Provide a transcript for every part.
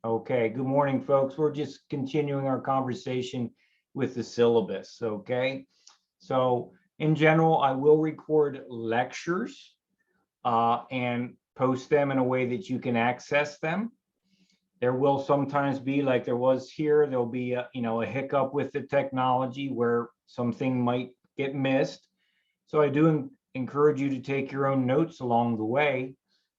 Okay, good morning, folks. We're just continuing our conversation with the syllabus, okay? So in general, I will record lectures and post them in a way that you can access them. There will sometimes be, like there was here, there'll be a hiccup with the technology where something might get missed. So I do encourage you to take your own notes along the way,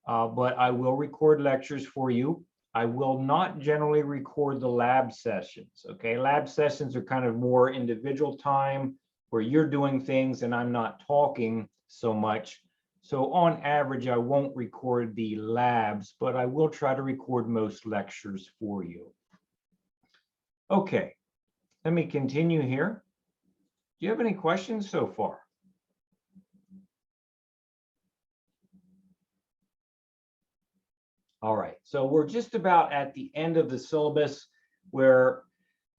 but I will record lectures for you. I will not generally record the lab sessions, okay? Lab sessions are kind of more individual time where you're doing things and I'm not talking so much. So on average, I won't record the labs, but I will try to record most lectures for you. Okay, let me continue here. Do you have any questions so far? All right, so we're just about at the end of the syllabus where,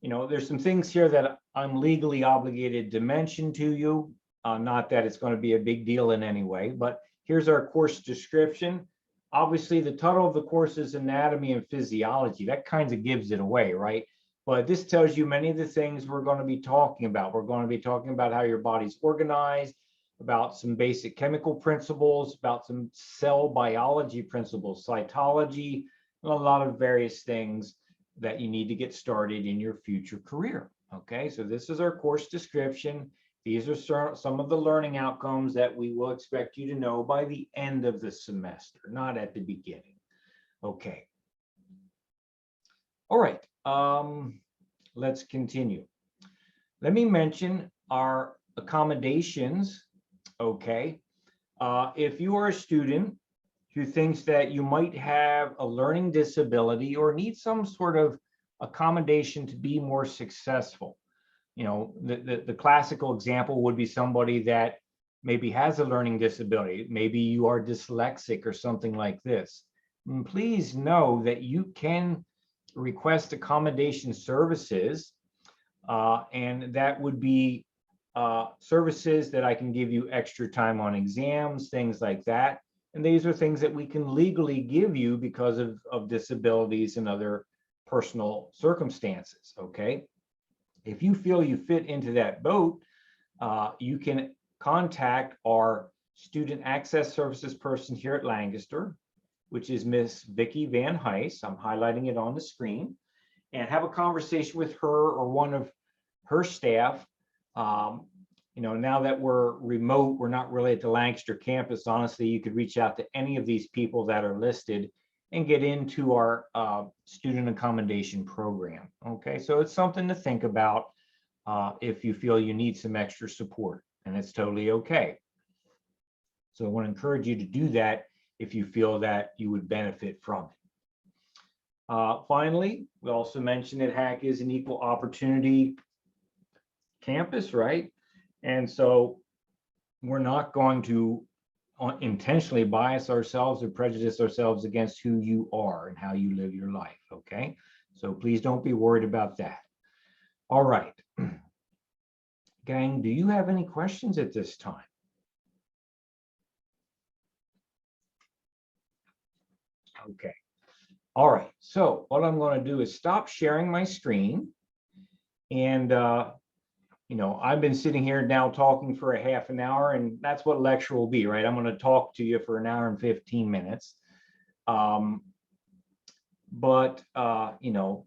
there's some things here that I'm legally obligated to mention to you. Not that it's going to be a big deal in any way, but here's our course description. Obviously, the title of the course is Anatomy and Physiology. That kind of gives it away, right? But this tells you many of the things we're going to be talking about. We're going to be talking about how your body's organized, about some basic chemical principles, about some cell biology principles, cytology, and a lot of various things that you need to get started in your future career. Okay, so this is our course description. These are some of the learning outcomes that we will expect you to know by the end of the semester, not at the beginning. Okay. All right, let's continue. Let me mention our accommodations. Okay, if you are a student who thinks that you might have a learning disability or need some sort of accommodation to be more successful, the classical example would be somebody that maybe has a learning disability. Maybe you are dyslexic or something like this. And please know that you can request accommodation services, and that would be services that I can give you extra time on exams, things like that. And these are things that we can legally give you because of disabilities and other personal circumstances, okay? If you feel you fit into that boat, you can contact our student access services person here at Lancaster, which is Miss Vicki Van Heis. I'm highlighting it on the screen, and have a conversation with her or one of her staff. Now that we're remote, we're not really at the Lancaster campus. Honestly, you could reach out to any of these people that are listed and get into our student accommodation program. Okay, so it's something to think about if you feel you need some extra support, and it's totally okay. So I want to encourage you to do that if you feel that you would benefit from it. Finally, we also mentioned that HAC is an equal opportunity campus, right? And so we're not going to intentionally bias ourselves or prejudice ourselves against who you are and how you live your life, okay? So please don't be worried about that. All right. Gang, do you have any questions at this time? Okay. All right. So what I'm going to do is stop sharing my screen. And I've been sitting here now talking for a half an hour, and that's what lecture will be, right? I'm going to talk to you for an hour and 15 minutes.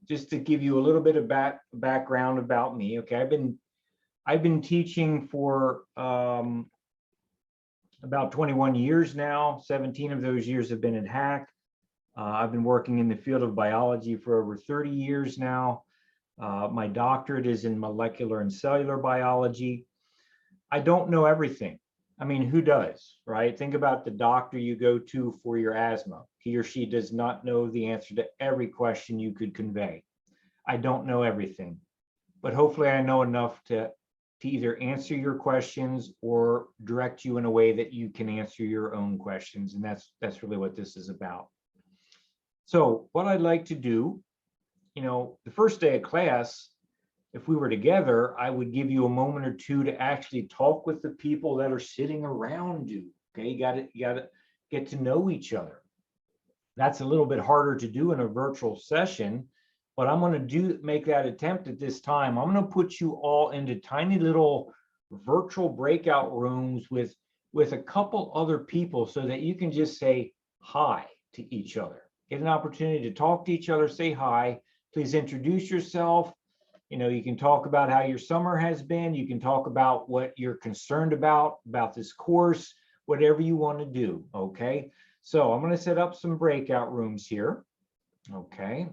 Just to give you a little bit of background about me, okay? I've been teaching for about 21 years now. 17 of those years have been at HAC. I've been working in the field of biology for over 30 years now. My doctorate is in molecular and cellular biology. I don't know everything. I mean, who does, right? Think about the doctor you go to for your asthma. He or she does not know the answer to every question you could convey. I don't know everything, but hopefully I know enough to either answer your questions or direct you in a way that you can answer your own questions. And that's really what this is about. So what I'd like to do, the first day of class, if we were together, I would give you a moment or two to actually talk with the people that are sitting around you. Okay, you got to get to know each other. That's a little bit harder to do in a virtual session, but I'm going to make that attempt at this time. I'm going to put you all into tiny little virtual breakout rooms with a couple other people so that you can just say hi to each other. Get an opportunity to talk to each other, say hi. Please introduce yourself. You can talk about how your summer has been. You can talk about what you're concerned about this course, whatever you want to do, okay? So I'm going to set up some breakout rooms here, okay?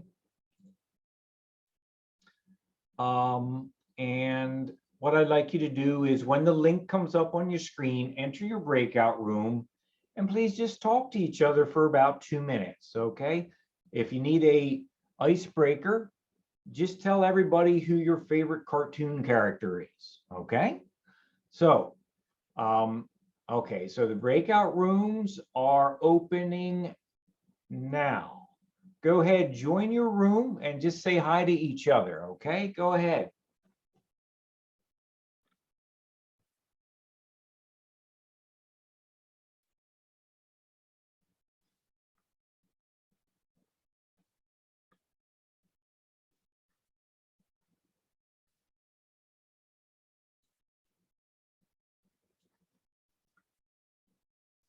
And what I'd like you to do is when the link comes up on your screen, enter your breakout room, and please just talk to each other for about 2 minutes, okay? If you need a icebreaker, just tell everybody who your favorite cartoon character is, okay? So, okay, so the breakout rooms are opening now. Go ahead, join your room and just say hi to each other, okay? Go ahead.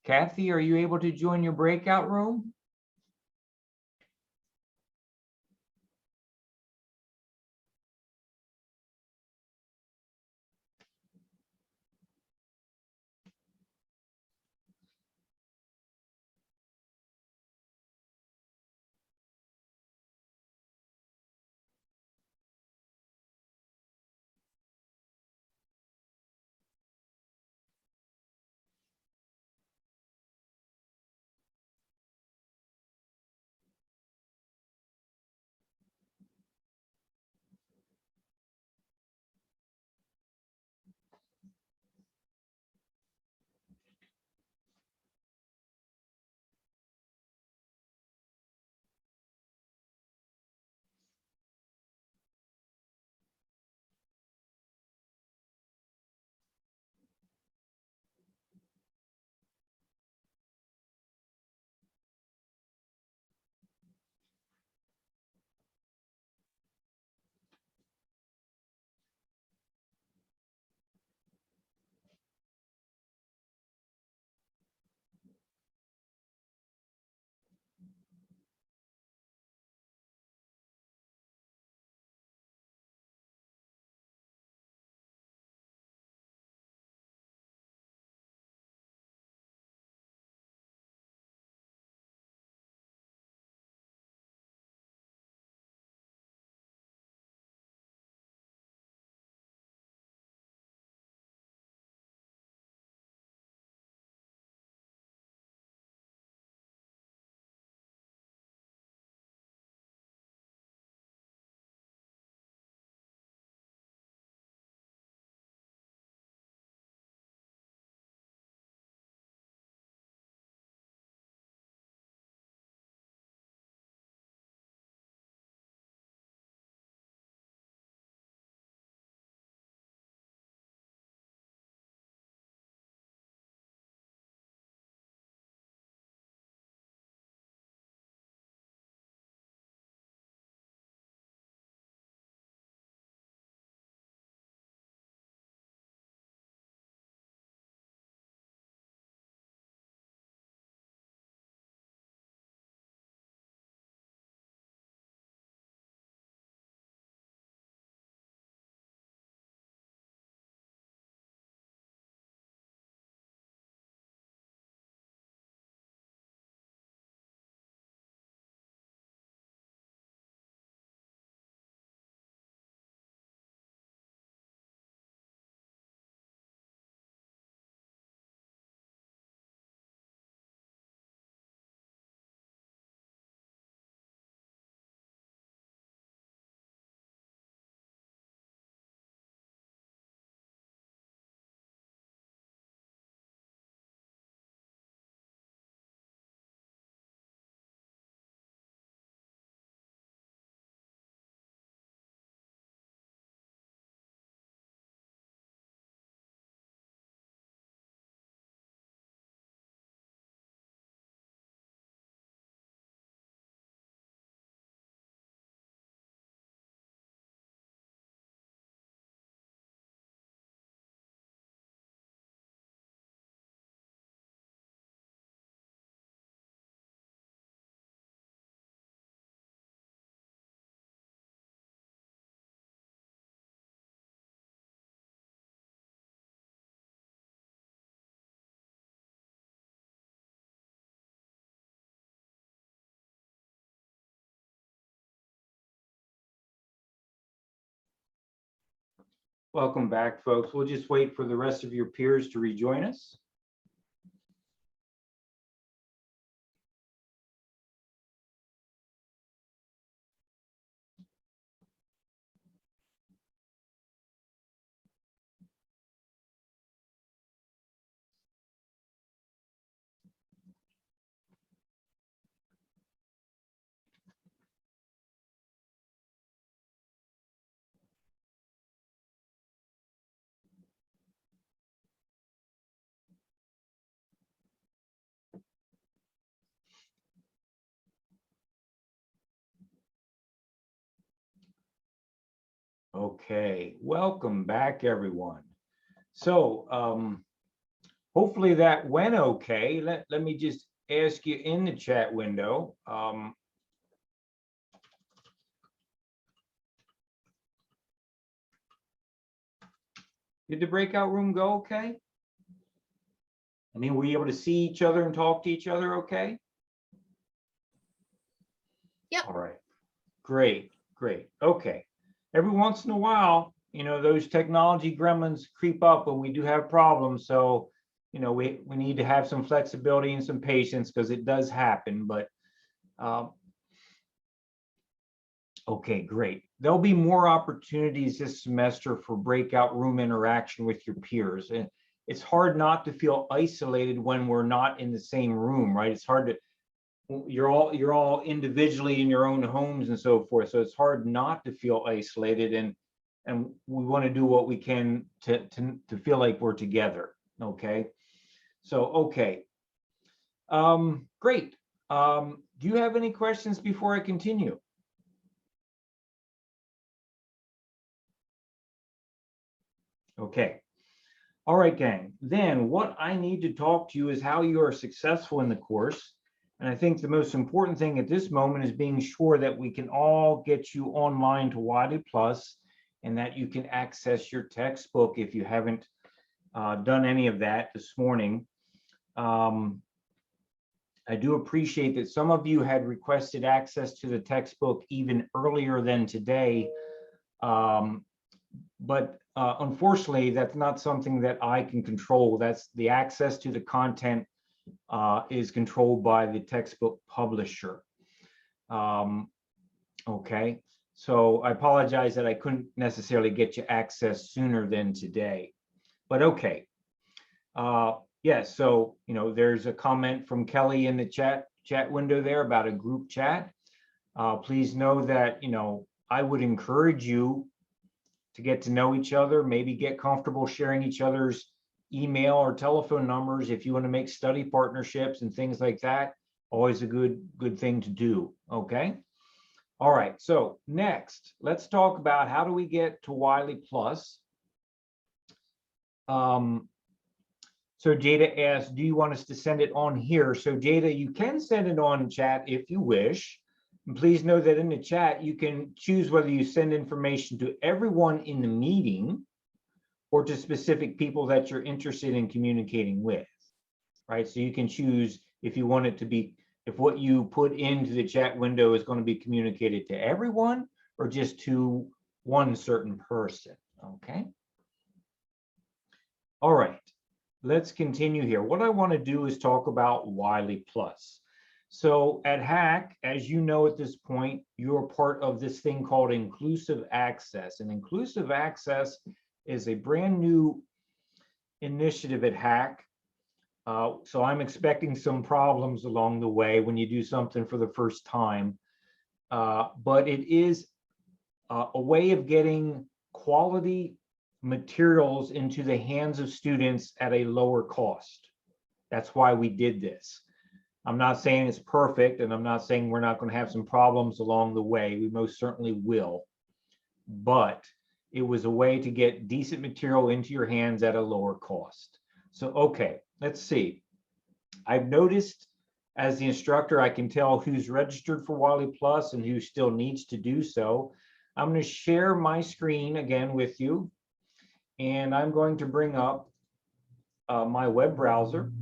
Kathy, are you able to join your breakout room? Welcome back, folks. We'll just wait for the rest of your peers to rejoin us. Okay, welcome back, everyone. So hopefully that went okay. Let me just ask you in the chat window. Did the breakout room go okay? I mean, were you able to see each other and talk to each other okay? Yep. All right, great, great. Okay. Every once in a while, you know, those technology gremlins creep up and we do have problems. So, you know, we need to have some flexibility and some patience because it does happen. But okay, great. There'll be more opportunities this semester for breakout room interaction with your peers. And it's hard not to feel isolated when we're not in the same room, right? It's hard to, you're all individually in your own homes and so forth. So it's hard not to feel isolated, and we want to do what we can to feel like we're together. Okay. So, okay. Great. Do you have any questions before I continue? Okay. All right, gang. Then what I need to talk to you is how you are successful in the course. And I think the most important thing at this moment is being sure that we can all get you online to WileyPLUS and that you can access your textbook if you haven't done any of that this morning. I do appreciate that some of you had requested access to the textbook even earlier than today. But unfortunately, that's not something that I can control. That's the access to the content is controlled by the textbook publisher. Okay, so I apologize that I couldn't necessarily get you access sooner than today, but okay. Yes, so, you know, there's a comment from Kelly in the chat window there about a group chat. Please know that, you know, I would encourage you to get to know each other, maybe get comfortable sharing each other's email or telephone numbers if you want to make study partnerships and things like that. Always a good thing to do. Okay. All right. So next, let's talk about how do we get to WileyPLUS. So Jada asked, do you want us to send it on here? So Jada, you can send it on chat if you wish. And please know that in the chat, you can choose whether you send information to everyone in the meeting or to specific people that you're interested in communicating with, right? So you can choose if you want it to be, if what you put into the chat window is going to be communicated to everyone or just to one certain person, okay? All right, let's continue here. What I want to do is talk about WileyPLUS. So at HACC, as you know at this point, you're part of this thing called Inclusive Access. And Inclusive Access is a brand new initiative at HACC. So I'm expecting some problems along the way when you do something for the first time. But it is a way of getting quality materials into the hands of students at a lower cost. That's why we did this. I'm not saying it's perfect, and I'm not saying we're not going to have some problems along the way. We most certainly will. But it was a way to get decent material into your hands at a lower cost. So, okay, let's see. I've noticed as the instructor, I can tell who's registered for WileyPLUS and who still needs to do so. I'm going to share my screen again with you, and I'm going to bring up my web browser.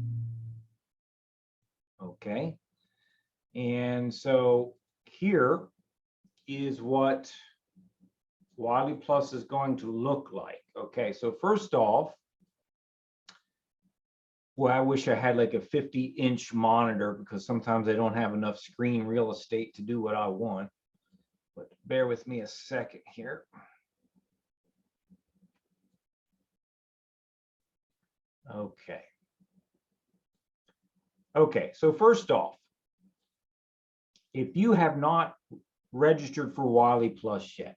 Okay, and so here is what WileyPLUS is going to look like. Okay, so first off, well, I wish I had like a 50-inch monitor because sometimes I don't have enough screen real estate to do what I want. But bear with me a second here. Okay. Okay, so first off, if you have not registered for WileyPLUS yet,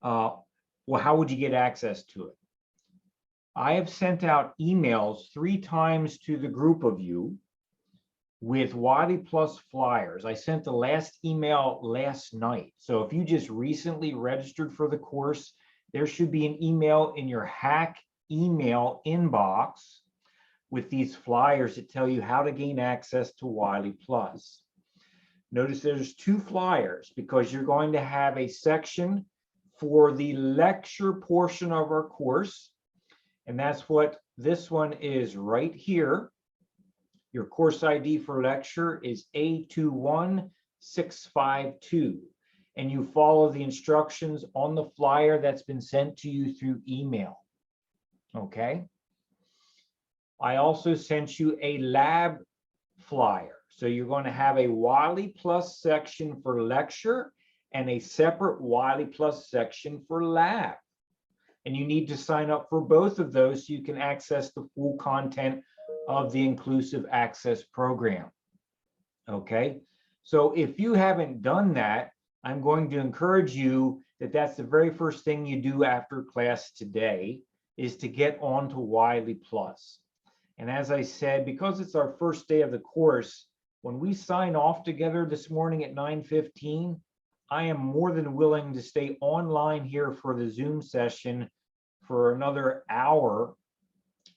well, how would you get access to it? I have sent out emails 3 times to the group of you with WileyPLUS flyers. I sent the last email last night. So if you just recently registered for the course, there should be an email in your hack email inbox with these flyers that tell you how to gain access to WileyPLUS. Notice there's 2 flyers because you're going to have a section for the lecture portion of our course. And that's what this one is right here. Your course ID for lecture is A21652. And you follow the instructions on the flyer that's been sent to you through email. Okay. I also sent you a lab flyer. So you're going to have a WileyPLUS section for lecture and a separate WileyPLUS section for lab. And you need to sign up for both of those so you can access the full content of the Inclusive Access Program. Okay, so if you haven't done that, I'm going to encourage you that that's the very first thing you do after class today is to get on to WileyPLUS. And as I said, because it's our first day of the course, when we sign off together this morning at 9:15, I am more than willing to stay online here for the Zoom session for another hour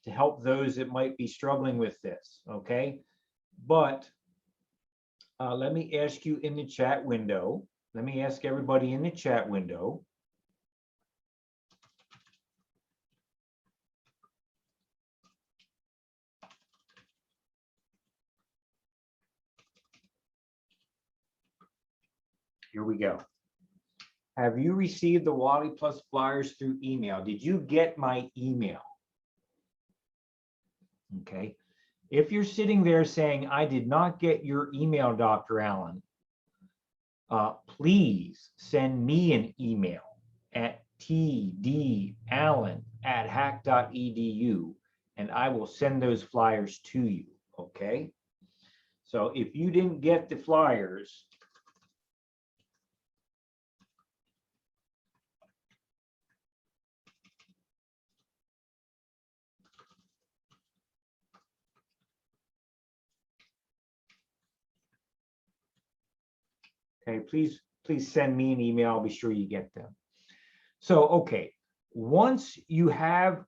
to help those that might be struggling with this, okay? But let me ask you in the chat window, let me ask everybody in the chat window, here we go. Have you received the WileyPLUS flyers through email? Did you get my email? Okay. If you're sitting there saying, I did not get your email, Dr. Allen, please send me an email at tdallen@hack.edu, and I will send those flyers to you. Okay. So if you didn't get the flyers, okay, please send me an email. I'll be sure you get them. So, okay, once you have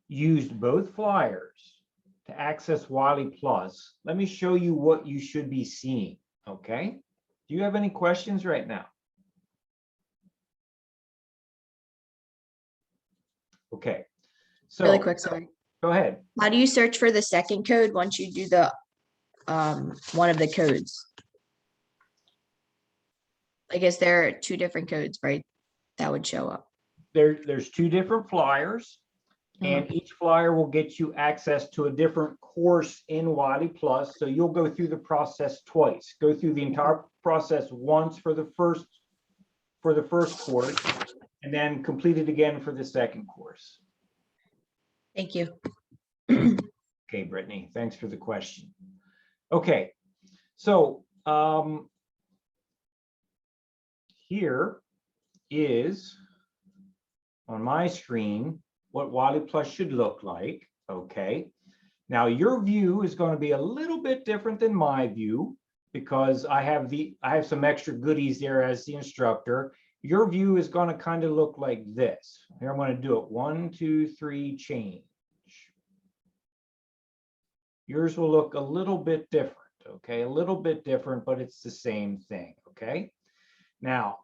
used both flyers to access WileyPLUS, let me show you what you should be seeing, okay? Do you have any questions right now? Okay, so Really quick, sorry. Go ahead. How do you search for the second code once you do the one of the codes? I guess there are 2 different codes, right? That would show up. There's 2 different flyers, and each flyer will get you access to a different course in WileyPLUS. So you'll go through the process twice. Go through the entire process once for the first course, and then complete it again for the second course. Thank you. Okay, Brittany, thanks for the question. Okay, so here is on my screen what WileyPLUS should look like. Okay, now your view is going to be a little bit different than my view because I have some extra goodies there as the instructor. Your view is going to kind of look like this. Here I'm going to do it 1, 2, 3, change. Yours will look a little bit different, okay? A little bit different, but it's the same thing, okay? Now,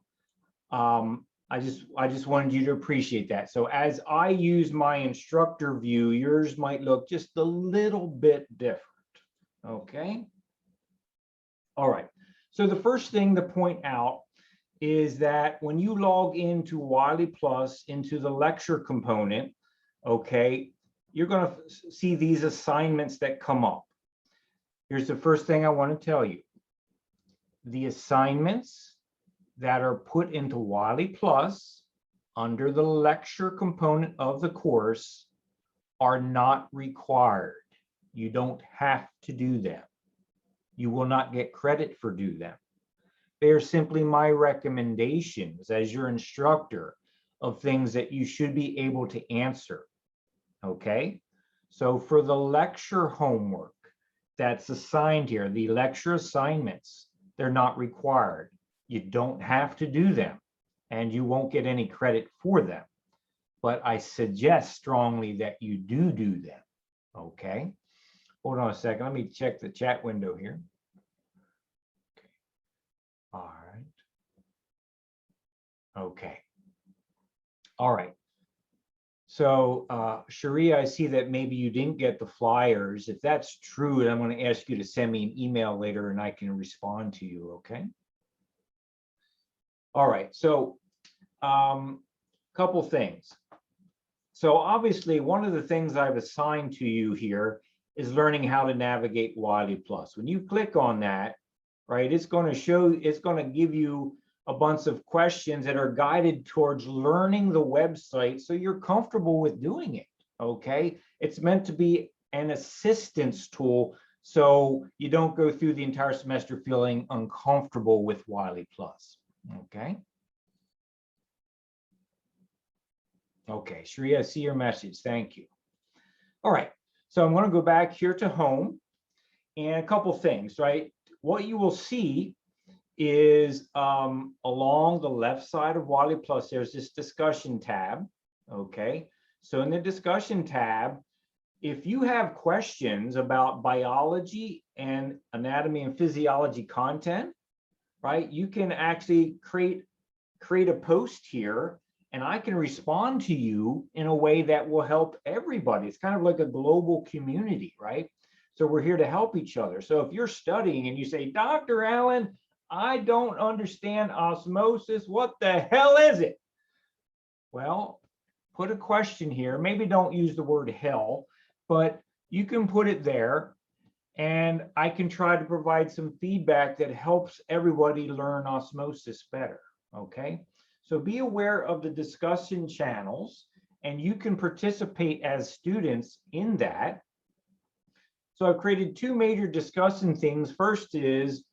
I just wanted you to appreciate that. So as I use my instructor view, yours might look just a little bit different, okay? All right, so the first thing to point out is that when you log into WileyPLUS into the lecture component, okay, you're going to see these assignments that come up. Here's the first thing I want to tell you. The assignments that are put into WileyPLUS under the lecture component of the course are not required. You don't have to do them. You will not get credit for do them. They are simply my recommendations as your instructor of things that you should be able to answer. Okay? So for the lecture homework that's assigned here, the lecture assignments, they're not required. You don't have to do them, and you won't get any credit for them. But I suggest strongly that you do them. Okay? Hold on a second. Let me check the chat window here. Okay. All right. Okay. All right. So, Sharia, I see that maybe you didn't get the flyers. If that's true, I'm going to ask you to send me an email later and I can respond to you, okay? All right, so couple things. So obviously, one of the things I've assigned to you here is learning how to navigate WileyPLUS. When you click on that, right, it's going to give you a bunch of questions that are guided towards learning the website so you're comfortable with doing it, okay? It's meant to be an assistance tool so you don't go through the entire semester feeling uncomfortable with WileyPLUS, okay? Okay, Shri, I see your message, thank you. All right, so I'm going to go back here to home and a couple things, right? What you will see is along the left side of WileyPLUS, there's this discussion tab, okay? So in the discussion tab, if you have questions about biology and anatomy and physiology content, right, you can actually create a post here and I can respond to you in a way that will help everybody. It's kind of like a global community, right? So we're here to help each other. So if you're studying and you say, Dr. Allen, I don't understand osmosis. What the hell is it? Well, put a question here. Maybe don't use the word hell, but you can put it there and I can try to provide some feedback that helps everybody learn osmosis better, okay? So be aware of the discussion channels and you can participate as students in that. So I've created two major discussion things. First is,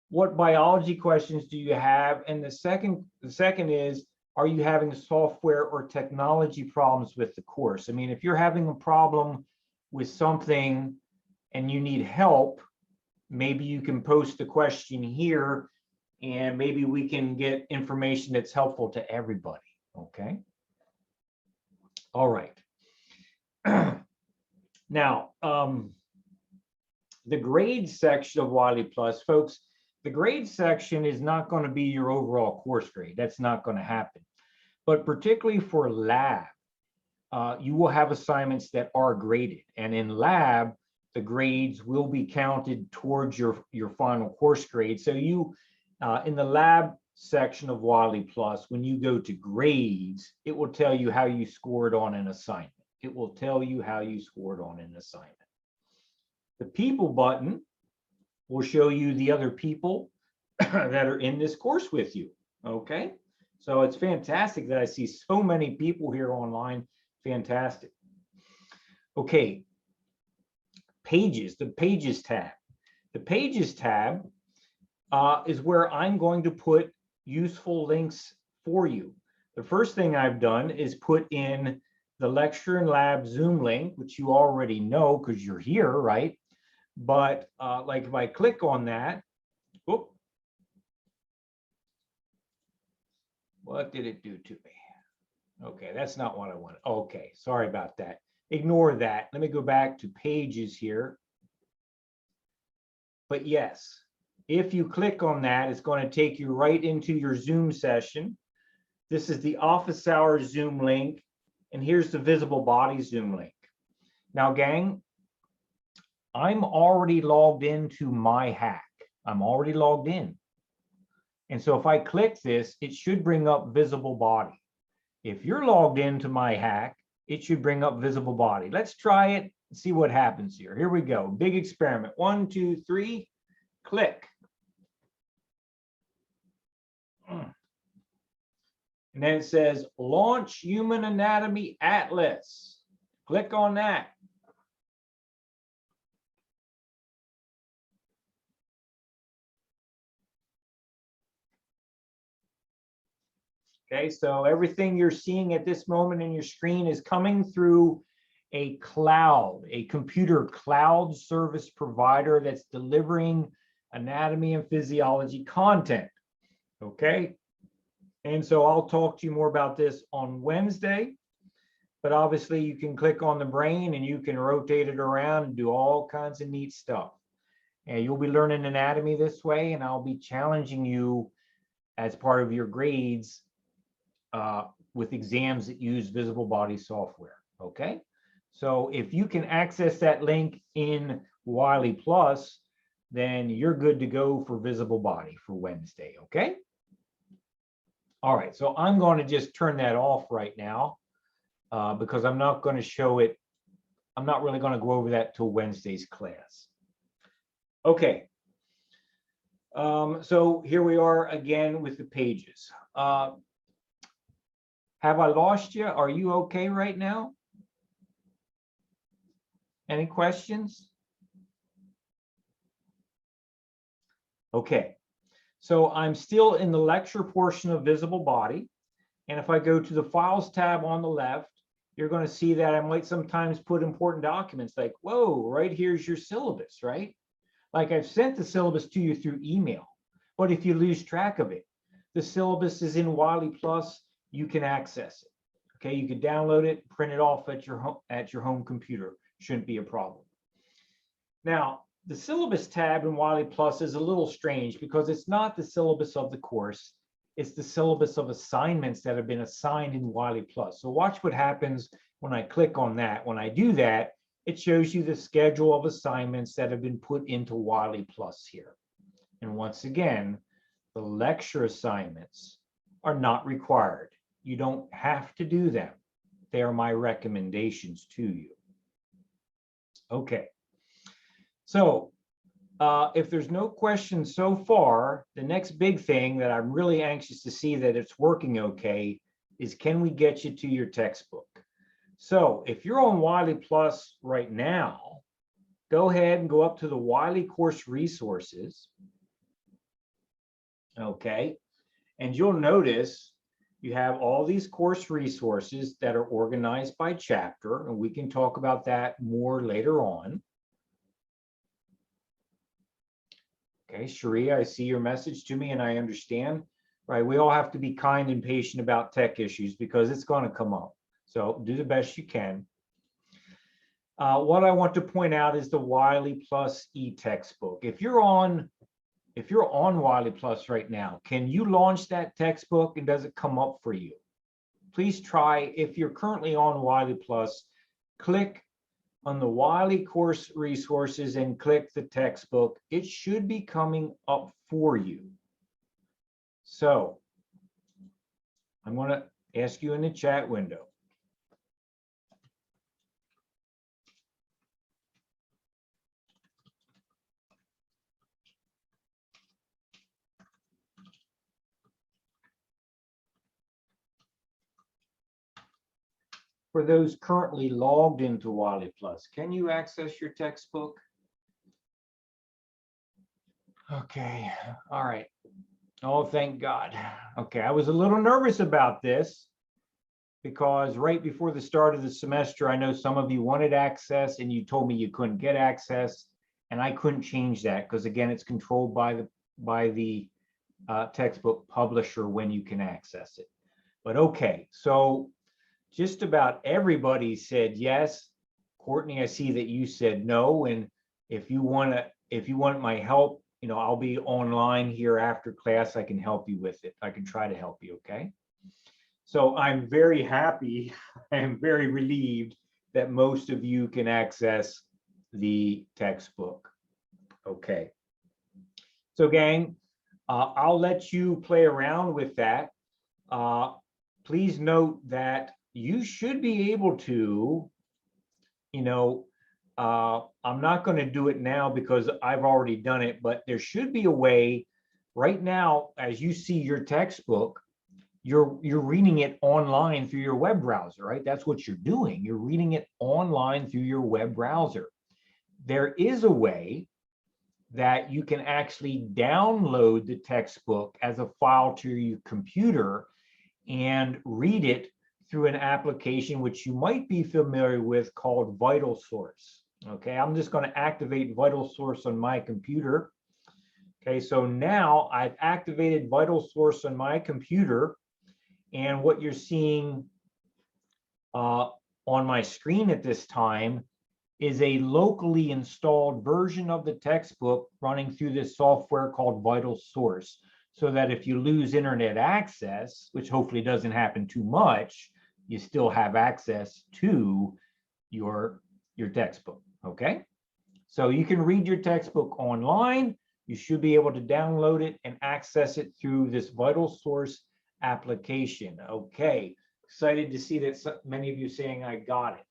what biology questions do you have? And the second is, are you having software or technology problems with the course? I mean, if you're having a problem with something and you need help, maybe you can post a question here and maybe we can get information that's helpful to everybody, okay? All right. Now, the grades section of WileyPLUS, folks, the grades section is not going to be your overall course grade. That's not going to happen. But particularly for lab, you will have assignments that are graded. And in lab, the grades will be counted towards your final course grade. So you, in the lab section of WileyPLUS, when you go to grades, it will tell you how you scored on an assignment. It will tell you how you scored on an assignment. The people button will show you the other people that are in this course with you, okay? So it's fantastic that I see so many people here online, fantastic. Okay, pages, the pages tab. The pages tab is where I'm going to put useful links for you. The first thing I've done is put in the lecture and lab Zoom link, which you already know because you're here, right? But like if I click on that, whoop, what did it do to me? Okay, that's not what I want. Okay, sorry about that. Ignore that. Let me go back to pages here. But yes, if you click on that, it's going to take you right into your Zoom session. This is the office hours Zoom link, and here's the visible body Zoom link. Now, gang, I'm already logged into my hack. I'm already logged in. And so if I click this, it should bring up visible body. If you're logged into my hack, it should bring up visible body. Let's try it and see what happens here. Here we go. Big experiment. 1, 2, 3, click. And then it says launch Human Anatomy Atlas. Click on that. Okay, so everything you're seeing at this moment in your screen is coming through a cloud, a computer cloud service provider that's delivering anatomy and physiology content. Okay, and so I'll talk to you more about this on Wednesday, but obviously you can click on the brain and you can rotate it around and do all kinds of neat stuff. And you'll be learning anatomy this way, and I'll be challenging you as part of your grades with exams that use visible body software. Okay, so if you can access that link in WileyPLUS, then you're good to go for visible body for Wednesday. Okay. All right, so I'm going to just turn that off right now because I'm not going to show it. I'm not really going to go over that till Wednesday's class. Okay. So here we are again with the pages. Have I lost you? Are you okay right now? Any questions? Okay, so I'm still in the lecture portion of visible body. And if I go to the files tab on the left, you're going to see that I might sometimes put important documents like, whoa, right here's your syllabus, right? Like I've sent the syllabus to you through email, but if you lose track of it, the syllabus is in WileyPLUS. You can access it. Okay, you can download it, print it off at your home computer. Shouldn't be a problem. Now, the syllabus tab in WileyPLUS is a little strange because it's not the syllabus of the course. It's the syllabus of assignments that have been assigned in WileyPLUS. So watch what happens when I click on that. When I do that, it shows you the schedule of assignments that have been put into WileyPLUS here. And once again, the lecture assignments are not required. You don't have to do them. They are my recommendations to you. Okay. So if there's no questions so far, the next big thing that I'm really anxious to see that it's working okay is, can we get you to your textbook? So if you're on WileyPLUS right now, go ahead and go up to the Wiley course resources. Okay. And you'll notice you have all these course resources that are organized by chapter, and we can talk about that more later on. Okay, Sharia, I see your message to me and I understand. Right, we all have to be kind and patient about tech issues because it's going to come up. So do the best you can. What I want to point out is the WileyPLUS e-textbook. If you're on WileyPLUS right now, can you launch that textbook and does it come up for you? Please try. If you're currently on WileyPLUS, click on the Wiley course resources and click the textbook. It should be coming up for you. So I'm going to ask you in the chat window. For those currently logged into WileyPLUS, can you access your textbook? Okay, all right. Oh, thank God. Okay, I was a little nervous about this because right before the start of the semester, I know some of you wanted access and you told me you couldn't get access, and I couldn't change that because again, it's controlled by the textbook publisher when you can access it. But okay, so just about everybody said yes. Courtney, I see that you said no, and if you want my help, you know, I'll be online here after class. I can help you with it. I can try to help you, okay? So I'm very happy, I am very relieved that most of you can access the textbook. Okay. So gang, I'll let you play around with that. Please note that you should be able to, I'm not going to do it now because I've already done it, but there should be a way right now, as you see your textbook, you're reading it online through your web browser, right? That's what you're doing. You're reading it online through your web browser. There is a way that you can actually download the textbook as a file to your computer and read it through an application which you might be familiar with called VitalSource. Okay, I'm just going to activate VitalSource on my computer. Okay, so now I've activated VitalSource on my computer, and what you're seeing on my screen at this time is a locally installed version of the textbook running through this software called VitalSource, so that if you lose internet access, which hopefully doesn't happen too much, you still have access to your textbook, okay? So you can read your textbook online. You should be able to download it and access it through this VitalSource application. Okay, excited to see that many of you saying I got it.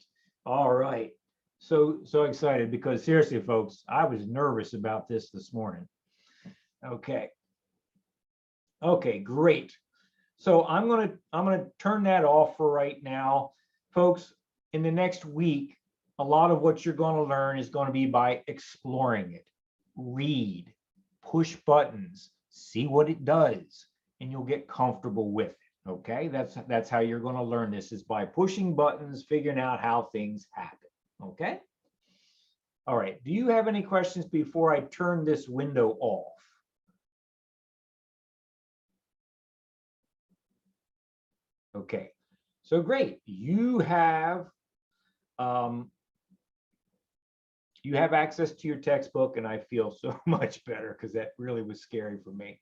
All right, so excited, because seriously, folks, I was nervous about this morning. Okay, great. So I'm gonna turn that off for right now, folks. In the next week, a lot of what you're going to learn is going to be by exploring it. Read, push buttons, see what it does, and you'll get comfortable with it. Okay, that's how you're going to learn this, is by pushing buttons, figuring out how things happen. Okay. All right. Do you have any questions before I turn this window off? Okay, so great. You have access to your textbook, and I feel so much better, because that really was scary for me.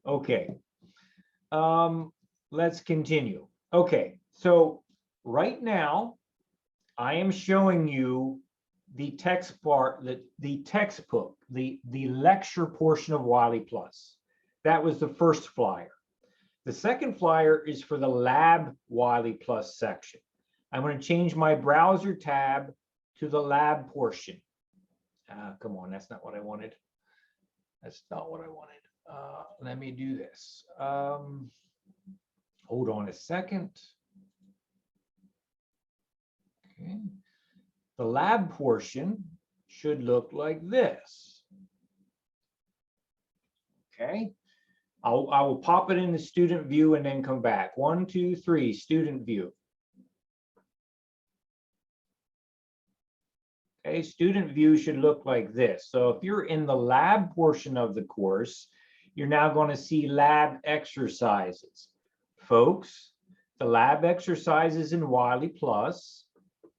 Okay, let's continue. Okay, so right now I am showing you the textbook, the lecture portion of WileyPLUS. That was the first flyer. The second flyer is for the lab WileyPLUS section. I'm going to change my browser tab to the lab portion. Come on, that's not what I wanted. That's not what I wanted. Let me do this. Hold on a second. Okay. The lab portion should look like this. Okay. I will pop it in the student view and then come back. 1, 2, 3, student view. Okay, student view should look like this. So if you're in the lab portion of the course, you're now going to see lab exercises. Folks, the lab exercises in WileyPLUS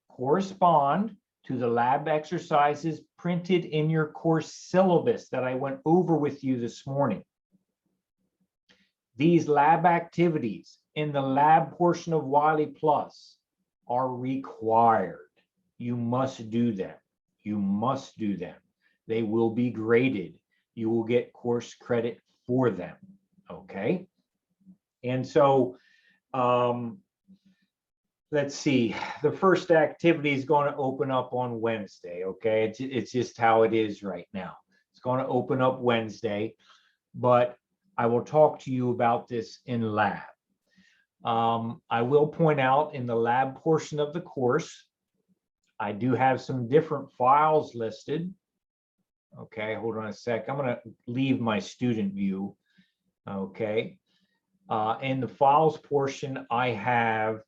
correspond to the lab exercises printed in your course syllabus that I went over with you this morning. These lab activities in the lab portion of WileyPLUS are required. You must do them. You must do them. They will be graded. You will get course credit for them. Okay. And so let's see. The first activity is going to open up on Wednesday. Okay. It's just how it is right now. It's going to open up Wednesday, but I will talk to you about this in lab. I will point out in the lab portion of the course, I do have some different files listed. Okay, hold on a sec. I'm going to leave my student view. Okay. In the files portion, I have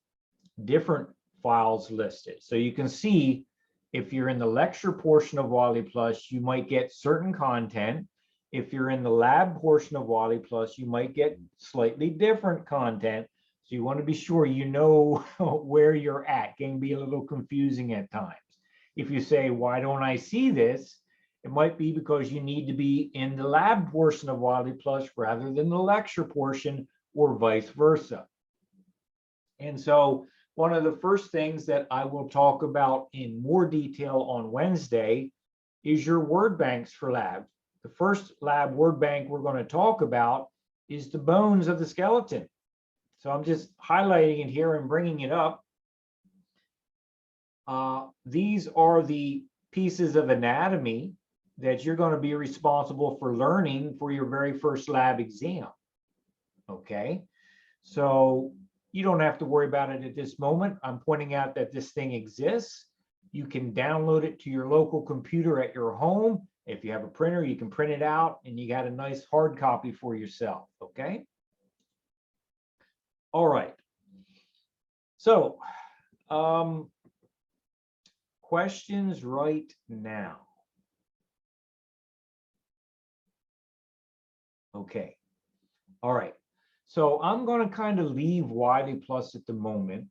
different files listed. So you can see if you're in the lecture portion of WileyPLUS, you might get certain content. If you're in the lab portion of WileyPLUS, you might get slightly different content. So you want to be sure you know where you're at. It can be a little confusing at times. If you say, why don't I see this? It might be because you need to be in the lab portion of WileyPLUS rather than the lecture portion, or vice versa. And so one of the first things that I will talk about in more detail on Wednesday is your word banks for lab. the first lab word bank we're going to talk about is the bones of the skeleton. So I'm just highlighting it here and bringing it up. These are the pieces of anatomy that you're going to be responsible for learning for your very first lab exam. Okay, so you don't have to worry about it at this moment. I'm pointing out that this thing exists. You can download it to your local computer at your home. If you have a printer, you can print it out and you got a nice hard copy for yourself. Okay. All right. So, questions right now. Okay. All right. So I'm going to kind of leave WileyPLUS at the moment,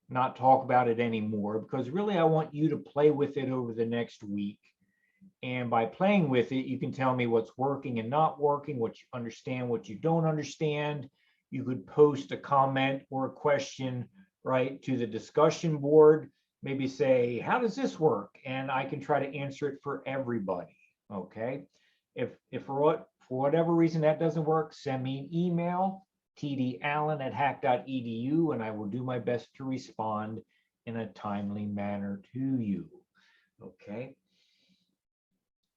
not talk about it anymore, because really I want you to play with it over the next week. And by playing with it, you can tell me what's working and not working, what you understand, what you don't understand. You could post a comment or a question, right, to the discussion board. Maybe say, how does this work? And I can try to answer it for everybody. Okay. If for whatever reason that doesn't work, send me an email, tdallen@hack.edu, and I will do my best to respond in a timely manner to you. Okay.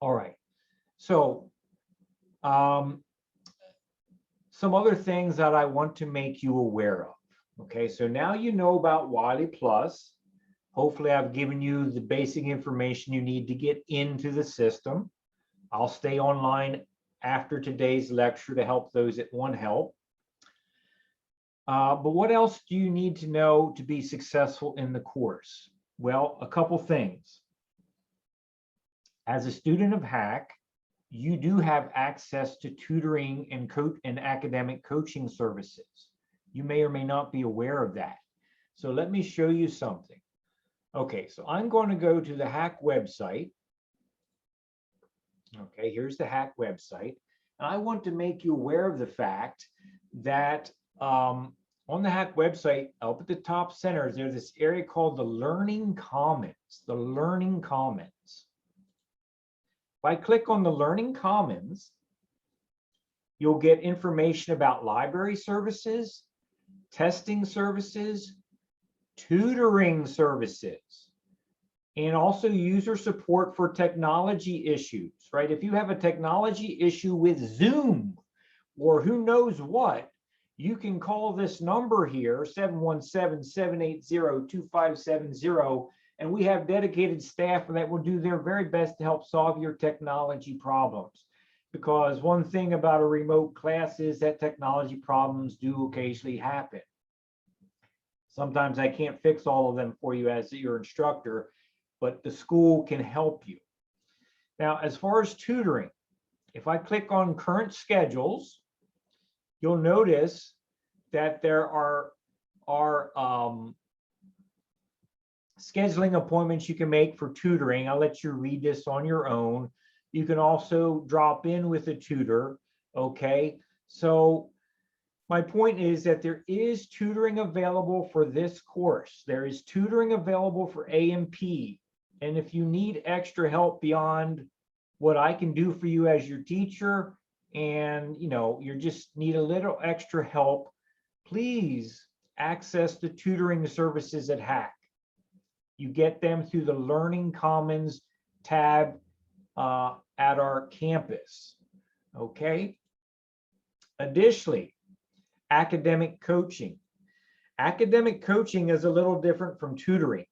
All right. So some other things that I want to make you aware of. Okay. So now you know about WileyPLUS. Hopefully I've given you the basic information you need to get into the system. I'll stay online after today's lecture to help those that want help. But what else do you need to know to be successful in the course? Well, a couple things. As a student of Hack, you do have access to tutoring and academic coaching services. You may or may not be aware of that. So let me show you something. Okay, so I'm going to go to the Hack website. Okay, here's the Hack website. And I want to make you aware of the fact that on the Hack website, up at the top center, there's this area called the Learning Commons, the Learning Commons. If I click on the Learning Commons, you'll get information about library services, testing services, tutoring services, and also user support for technology issues, right? If you have a technology issue with Zoom or who knows what, you can call this number here, 717-780-2570, and we have dedicated staff that will do their very best to help solve your technology problems. Because one thing about a remote class is that technology problems do occasionally happen. Sometimes I can't fix all of them for you as your instructor, but the school can help you. Now, as far as tutoring, if I click on current schedules, you'll notice that there are scheduling appointments you can make for tutoring. I'll let you read this on your own. You can also drop in with a tutor, okay? So my point is that there is tutoring available for this course. There is tutoring available for A&P. And if you need extra help beyond what I can do for you as your teacher, and you just need a little extra help, please access the tutoring services at Hack. You get them through the Learning Commons tab at our campus. Okay. Additionally, academic coaching. Academic coaching is a little different from tutoring.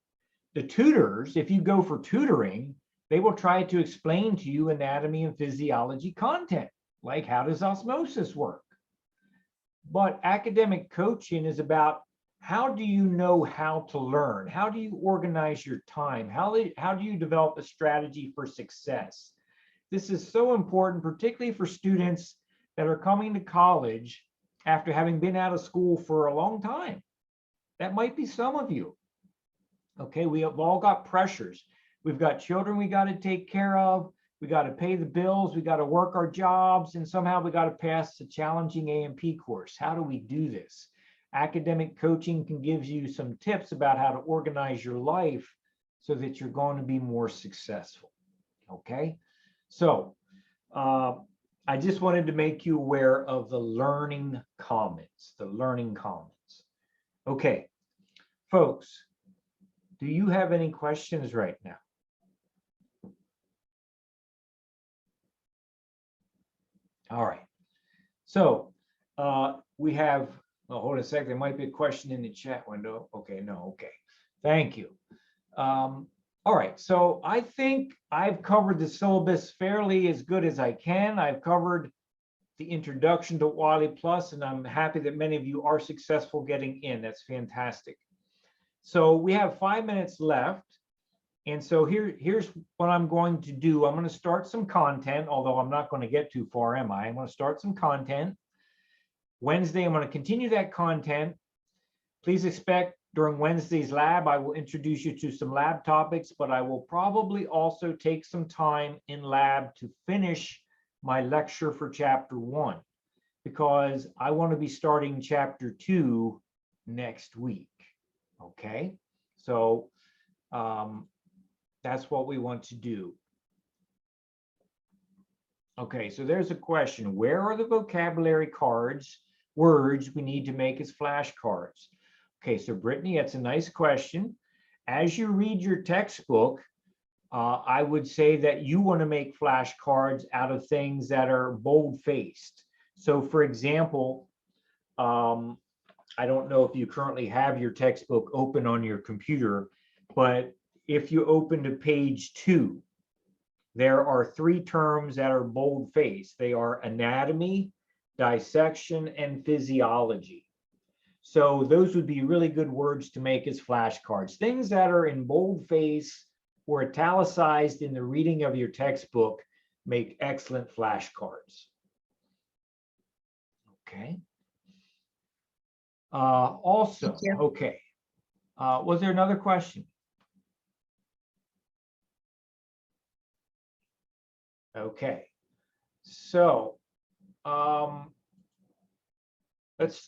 The tutors, if you go for tutoring, they will try to explain to you anatomy and physiology content, like how does osmosis work? But academic coaching is about how do you know how to learn? How do you organize your time? How do you develop a strategy for success? This is so important, particularly for students that are coming to college after having been out of school for a long time. That might be some of you. Okay, we have all got pressures. We've got children we got to take care of. We got to pay the bills. We got to work our jobs, and somehow we got to pass a challenging A&P course. How do we do this? Academic coaching can give you some tips about how to organize your life so that you're going to be more successful. Okay, so I just wanted to make you aware of the learning comments, Okay, folks, do you have any questions right now? All right. So we have, oh, hold a second, there might be a question in the chat window. Okay, no, okay. Thank you. All right, so I think I've covered the syllabus fairly as good as I can. I've covered the introduction to WileyPLUS, and I'm happy that many of you are successful getting in. That's fantastic. So we have 5 minutes left. And so here's what I'm going to do. I'm going to start some content, although I'm not going to get too far, am I? I'm going to start some content. Wednesday, I'm going to continue that content. Please expect during Wednesday's lab, I will introduce you to some lab topics, but I will probably also take some time in lab to finish my lecture for chapter 1, because I want to be starting chapter 2 next week. Okay, so that's what we want to do. Okay, so there's a question. Where are the vocabulary words we need to make as flashcards? Okay, so Brittany, that's a nice question. As you read your textbook, I would say that you want to make flashcards out of things that are bold-faced. So for example, I don't know if you currently have your textbook open on your computer, but if you open to page 2, there are 3 terms that are bold-faced. They are anatomy, dissection, and physiology. So those would be really good words to make as flashcards. Things that are in boldface or italicized in the reading of your textbook make excellent flashcards. Okay. Also, okay. Was there another question? Okay. So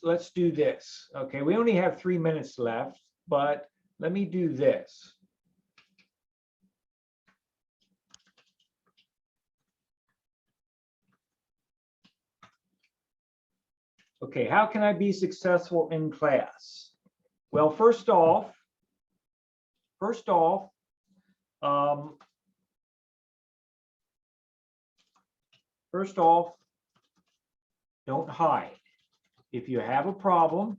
let's do this. Okay, we only have 3 minutes left, but let me do this. Okay, how can I be successful in class? Well, first off, don't hide. If you have a problem,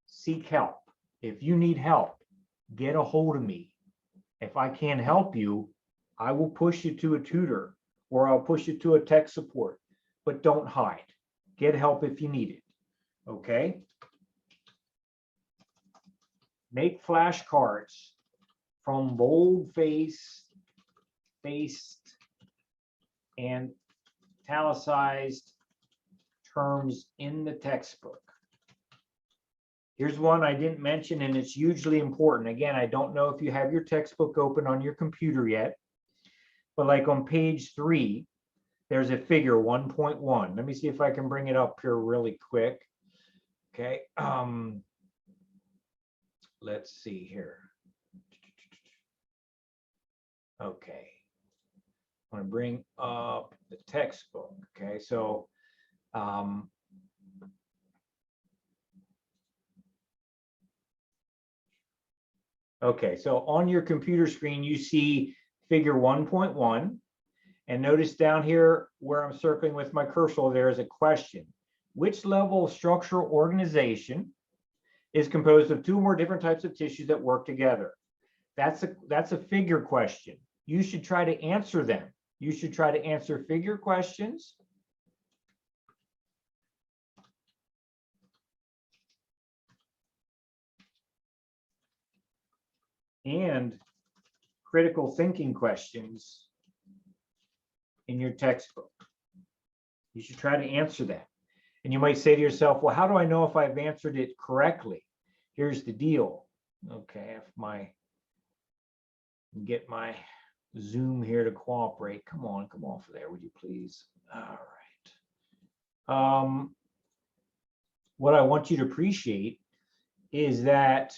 seek help. If you need help, get a hold of me. If I can't help you, I will push you to a tutor or I'll push you to a tech support, but don't hide. Get help if you need it, okay? Make flashcards from bold-faced and italicized terms in the textbook. Here's one I didn't mention, and it's hugely important. Again, I don't know if you have your textbook open on your computer yet, but like on page 3, there's a figure 1.1. Let me see if I can bring it up here really quick. Okay. Let's see here. Okay. I'm going to bring up the textbook. Okay. So okay, so on your computer screen, you see figure 1.1. And notice down here where I'm circling with my cursor, there is a question. Which level of structural organization is composed of 2 or more different types of tissues that work together? That's a figure question. You should try to answer them. You should try to answer figure questions. And critical thinking questions in your textbook. You should try to answer that. And you might say to yourself, well, how do I know if I've answered it correctly? Here's the deal. Okay, if get my Zoom here to cooperate. Come off of there, would you please? All right. What I want you to appreciate is that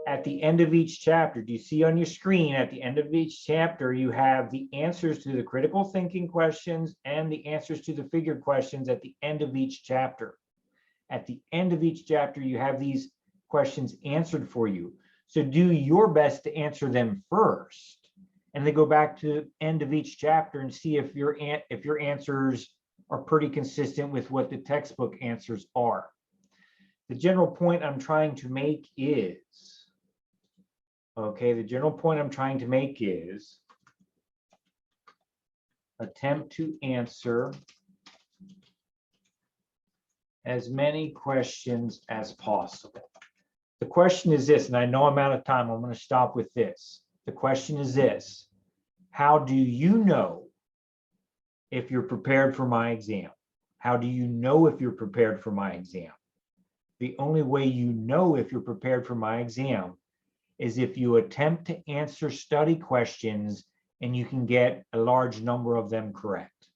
at the end of each chapter, do you see on your screen, at the end of each chapter, you have the answers to the critical thinking questions and the answers to the figure questions at the end of each chapter. At the end of each chapter, you have these questions answered for you. So do your best to answer them first, and then go back to the end of each chapter and see if your answers are pretty consistent with what the textbook answers are. The general point I'm trying to make is, attempt to answer as many questions as possible. The question is this, and I know I'm out of time. I'm going to stop with this. The question is this: how do you know if you're prepared for my exam? How do you know if you're prepared for my exam? The only way you know if you're prepared for my exam is if you attempt to answer study questions and you can get a large number of them correct.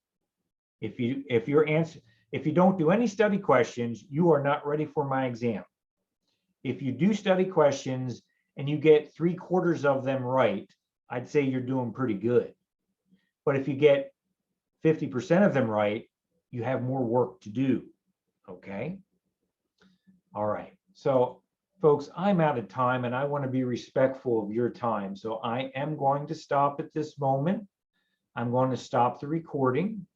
If you don't do any study questions, you are not ready for my exam. If you do study questions and you get 3/4 of them right, I'd say you're doing pretty good. But if you get 50% of them right, you have more work to do. Okay. All right. So folks, I'm out of time and I want to be respectful of your time. So I am going to stop at this moment. I'm going to stop the recording.